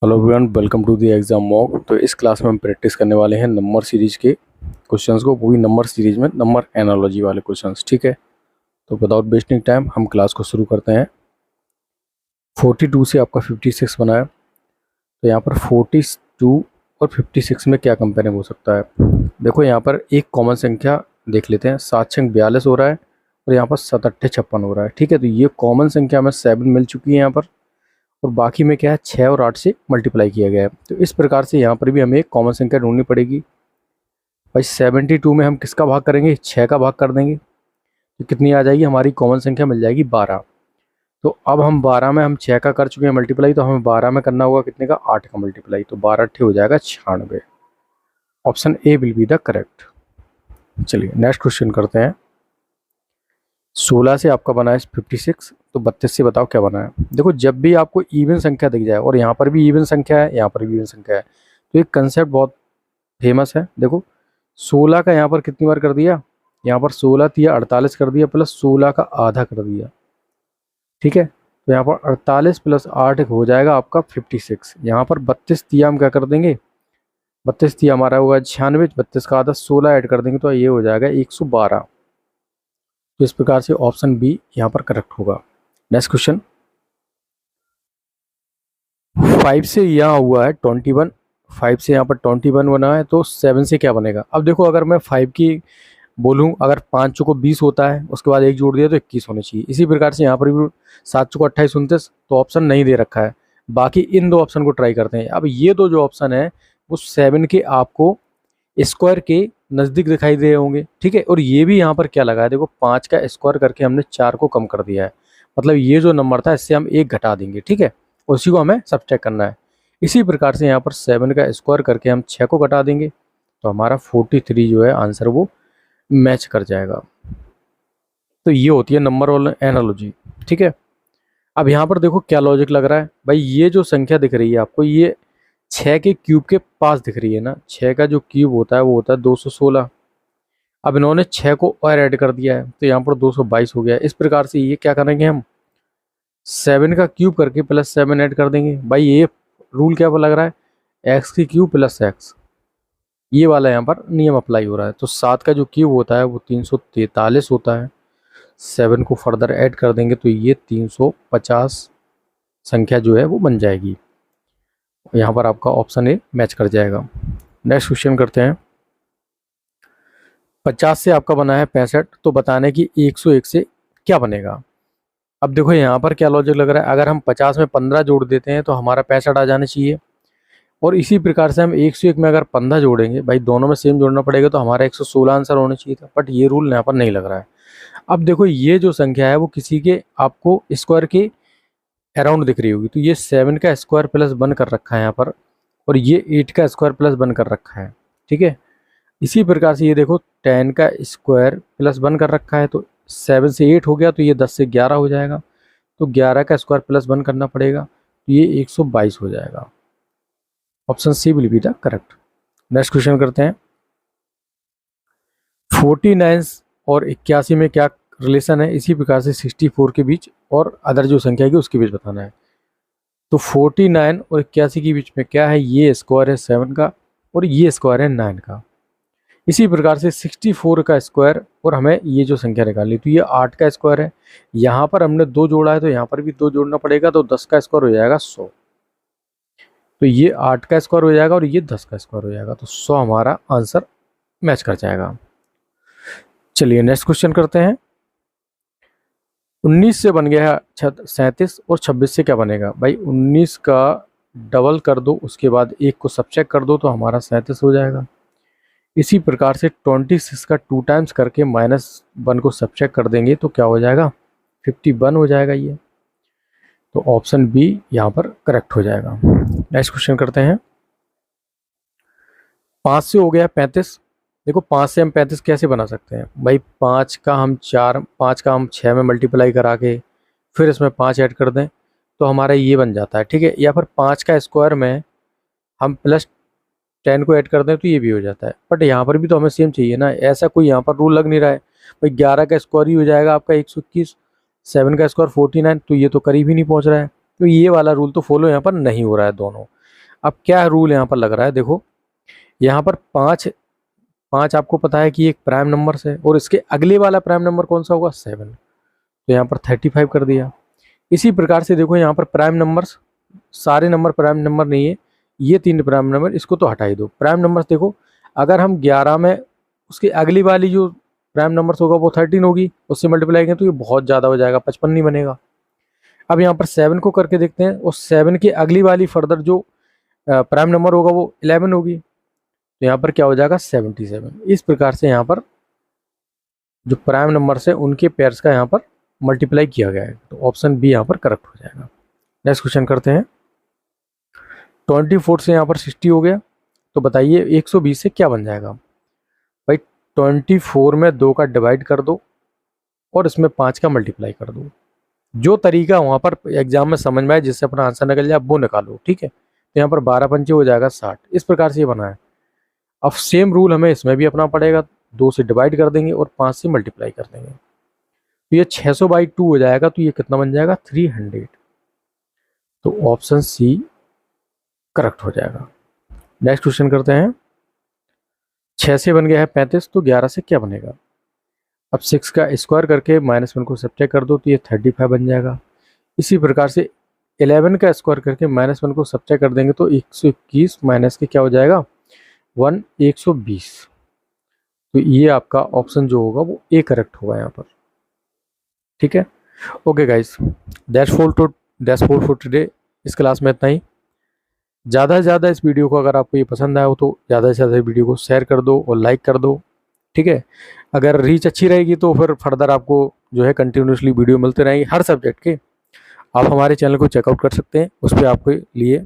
Hello everyone, welcome to the exam mock. तो इस class में हम प्रैक्टिस करने वाले हैं नंबर सीरीज के क्वेश्चंस को, पूरी नंबर सीरीज में नंबर एनालॉजी वाले क्वेश्चंस। ठीक है, तो विदाउट वेस्टिंग टाइम हम क्लास को शुरू करते हैं। 42 से आपका 56 बना है, तो यहाँ पर 42 और 56 में क्या कंपेयरिंग हो सकता है। देखो यहाँ पर एक कॉमन संख्या देख लेते हैं। 7×42 हो रहा है और यहाँ पर 7×8 56 हो रहा है। ठीक है, तो ये कॉमन संख्या में 7 मिल चुकी है यहाँ पर, और बाकी में क्या है 6 और 8 से मल्टीप्लाई किया गया है। तो इस प्रकार से यहाँ पर भी हमें एक कॉमन संख्या ढूंढनी पड़ेगी। भाई 72 में हम किसका भाग करेंगे, 6 का भाग कर देंगे, तो कितनी आ जाएगी हमारी कॉमन संख्या, मिल जाएगी 12। तो अब हम 12 में हम 6 का कर चुके हैं मल्टीप्लाई, तो हमें 12 में करना होगा कितने का, 8 का मल्टीप्लाई। तो 12×8 हो जाएगा 96। Option A will be the correct. चलिए नेक्स्ट क्वेश्चन करते हैं। 16 से आपका बना है 56, तो 32 से बताओ क्या बना है। देखो जब भी आपको इवन संख्या दिख जाए, और यहाँ पर भी इवन संख्या है, यहाँ पर भी इवन संख्या है, तो एक कंसेप्ट बहुत फेमस है। देखो 16 का यहाँ पर कितनी बार कर दिया, यहाँ पर 16 दिया 48 कर दिया, प्लस 16 का आधा कर दिया। ठीक है, तो यहाँ पर 48 प्लस 8 हो जाएगा आपका 56। यहाँ पर 32 दिया, हम क्या कर देंगे, 32 दिया हमारा होगा 96, 32 का आधा 16 ऐड कर देंगे तो ये हो जाएगा 112। तो इस प्रकार से ऑप्शन बी यहाँ पर करेक्ट होगा। Next question. 5 से यहाँ हुआ है 21, 5 से यहाँ पर 21 बना है, तो 7 से क्या बनेगा। अब देखो अगर मैं 5 की बोलूँ, अगर 5 चौको 20 होता है, उसके बाद एक जोड़ दिया तो 21 होने चाहिए। इसी प्रकार से यहाँ पर भी 7 चौको 28 29, तो ऑप्शन नहीं दे रखा है। बाकी इन दो ऑप्शन को ट्राई करते हैं। अब ये दो जो ऑप्शन है वो 7 के आपको स्क्वायर के नज़दीक दिखाई दे होंगे। ठीक है, और ये भी यहाँ पर क्या लगा है, देखो 5 का स्क्वायर करके हमने 4 को कम कर दिया है, मतलब ये जो नंबर था इससे हम 1 घटा देंगे। ठीक है, उसी को हमें सब्ट्रैक्ट करना है। इसी प्रकार से यहाँ पर 7 का स्क्वायर करके हम 6 को घटा देंगे, तो हमारा 43 जो है आंसर वो मैच कर जाएगा। तो ये होती है नंबर वाला एनालॉजी। ठीक है, अब यहाँ पर देखो क्या लॉजिक लग रहा है। भाई ये जो संख्या दिख रही है आपको, ये 6 के क्यूब के पास दिख रही है ना। 6 का जो क्यूब होता है वो होता है 216। अब इन्होंने 6 को और ऐड कर दिया है, तो यहाँ पर 222 हो गया। इस प्रकार से ये क्या करेंगे, हम 7 का क्यूब करके प्लस 7 ऐड कर देंगे। भाई ये रूल क्या लग रहा है, एक्स की क्यूब प्लस एक्स, ये वाला यहाँ पर नियम अप्लाई हो रहा है। तो 7 का जो क्यूब होता है वो 343 होता है। 7 को फर्दर ऐड कर देंगे तो ये 350 संख्या जो है वो बन जाएगी। यहाँ पर आपका ऑप्शन ए मैच कर जाएगा। नेक्स्ट क्वेश्चन करते हैं। 50 से आपका बना है 65, तो बताने की 101 से क्या बनेगा। अब देखो यहाँ पर क्या लॉजिक लग रहा है, अगर हम 50 में 15 जोड़ देते हैं तो हमारा 65 आ जाना चाहिए, और इसी प्रकार से हम 101 में अगर 15 जोड़ेंगे, भाई दोनों में सेम जोड़ना पड़ेगा, तो हमारा 116 आंसर होना चाहिए था। बट ये रूल यहाँ पर नहीं लग रहा है। अब देखो ये जो संख्या है वो किसी के आपको स्क्वायर के अराउंड दिख रही होगी, तो ये 7 का स्क्वायर प्लस बन कर रखा है यहाँ पर, और ये 8 का स्क्वायर प्लस बन कर रखा है। ठीक है, इसी प्रकार से ये देखो 10 का स्क्वायर प्लस बन कर रखा है, तो 7 से 8 हो गया, तो ये 10 से 11 हो जाएगा, तो 11 का स्क्वायर प्लस वन करना पड़ेगा, तो ये 122 हो जाएगा। Option C will be the correct. Next question करते हैं। 49 और 81 में क्या रिलेशन है, इसी प्रकार से 64 के बीच और अदर जो संख्या है उसके बीच बताना है। तो 49 और 81 के बीच में क्या है, ये स्क्वायर है 7 का और ये स्क्वायर है 9 का। इसी प्रकार से 64 का स्क्वायर और हमें ये जो संख्या निकालनी, तो ये 8 का स्क्वायर है। यहाँ पर हमने 2 जोड़ा है, तो यहाँ पर भी 2 जोड़ना पड़ेगा, तो 10 का स्क्वायर हो जाएगा 100। तो ये 8 का स्क्वायर हो जाएगा और ये 10 का स्क्वायर हो जाएगा, तो 100 हमारा आंसर मैच कर जाएगा। चलिए नेक्स्ट क्वेश्चन करते हैं। 19 से बन गया है 37, और 26 से क्या बनेगा। भाई 19 का डबल कर दो, उसके बाद 1 को सब्ट्रैक्ट कर दो, तो हमारा 37 हो जाएगा। इसी प्रकार से 26 का 2 टाइम्स करके -1 को सब्ट्रैक्ट कर देंगे, तो क्या हो जाएगा, 51 हो जाएगा ये। तो ऑप्शन बी यहाँ पर करेक्ट हो जाएगा। नेक्स्ट क्वेश्चन करते हैं। 5 से हो गया 35। देखो 5 से हम 35 कैसे बना सकते हैं। भाई 5 का हम 6 में मल्टीप्लाई करा के फिर इसमें 5 ऐड कर दें, तो हमारा ये बन जाता है। ठीक है, या फिर 5 का स्क्वायर में हम प्लस 10 को ऐड कर दें, तो ये भी हो जाता है। बट यहाँ पर भी तो हमें सेम चाहिए ना, ऐसा कोई यहाँ पर रूल लग नहीं रहा है। भाई 11 का स्क्वायर ही हो जाएगा आपका 121, 7 का स्क्वायर 49, तो ये तो करीब ही नहीं पहुँच रहा है। तो ये वाला रूल तो फॉलो यहाँ पर नहीं हो रहा है दोनों। अब क्या रूल यहाँ पर लग रहा है, देखो यहाँ पर पाँच पाँच आपको पता है कि एक प्राइम नंबर है और इसके अगले वाला प्राइम नंबर कौन सा होगा, 7। तो यहाँ पर 35 कर दिया। इसी प्रकार से देखो यहाँ पर प्राइम नंबर्स, सारे नंबर प्राइम नंबर नहीं है, ये 3 प्राइम नंबर, इसको तो हटा ही दो। प्राइम नंबर्स देखो, अगर हम 11 में उसके अगली वाली जो प्राइम नंबर्स होगा वो 13 होगी, उससे मल्टीप्लाई करें तो ये बहुत ज़्यादा हो जाएगा, 55 नहीं बनेगा। अब यहाँ पर 7 को करके देखते हैं, और 7 की अगली वाली फर्दर जो प्राइम नंबर होगा वो 11 होगी, तो यहाँ पर क्या हो जाएगा, 77। इस प्रकार से यहाँ पर जो प्राइम नंबर्स है उनके पेयर्स का यहाँ पर मल्टीप्लाई किया गया है, तो ऑप्शन बी यहाँ पर करेक्ट हो जाएगा। नेक्स्ट क्वेश्चन करते हैं। 24 से यहाँ पर 60 हो गया, तो बताइए 120 से क्या बन जाएगा। भाई 24 में 2 का डिवाइड कर दो और इसमें 5 का मल्टीप्लाई कर दो। जो तरीका वहाँ पर एग्जाम में समझ में आए जिससे अपना आंसर निकल जाए वो निकालो, ठीक है। तो यहाँ पर 12 पंचे हो जाएगा 60, इस प्रकार से ये बना है। अब सेम रूल हमें इसमें भी अपना पड़ेगा, 2 से डिवाइड कर देंगे और 5 से मल्टीप्लाई कर देंगे, तो ये 600/2 हो जाएगा, तो ये कितना बन जाएगा, 300। तो ऑप्शन सी करेक्ट हो जाएगा। नेक्स्ट क्वेश्चन करते हैं। 6 से बन गया है 35, तो 11 से क्या बनेगा। अब 6 का स्क्वायर करके -1 को सब्ट्रैक्ट कर दो, तो ये 35 बन जाएगा। इसी प्रकार से 11 का स्क्वायर करके -1 को सब्ट्रैक्ट कर देंगे तो 121 माइनस के क्या हो जाएगा, 120। तो ये आपका ऑप्शन जो होगा वो ए करेक्ट होगा यहाँ पर, ठीक है। Okay guys, that's all for today. इस क्लास में इतना ही। ज़्यादा से ज़्यादा इस वीडियो को अगर आपको ये पसंद आया हो तो ज़्यादा से ज़्यादा वीडियो को शेयर कर दो और लाइक कर दो, ठीक है। अगर रीच अच्छी रहेगी तो फिर फर्दर आपको जो है कंटिन्यूसली वीडियो मिलते रहेंगे हर सब्जेक्ट के। आप हमारे चैनल को चेकआउट कर सकते हैं, उस पर आपके लिए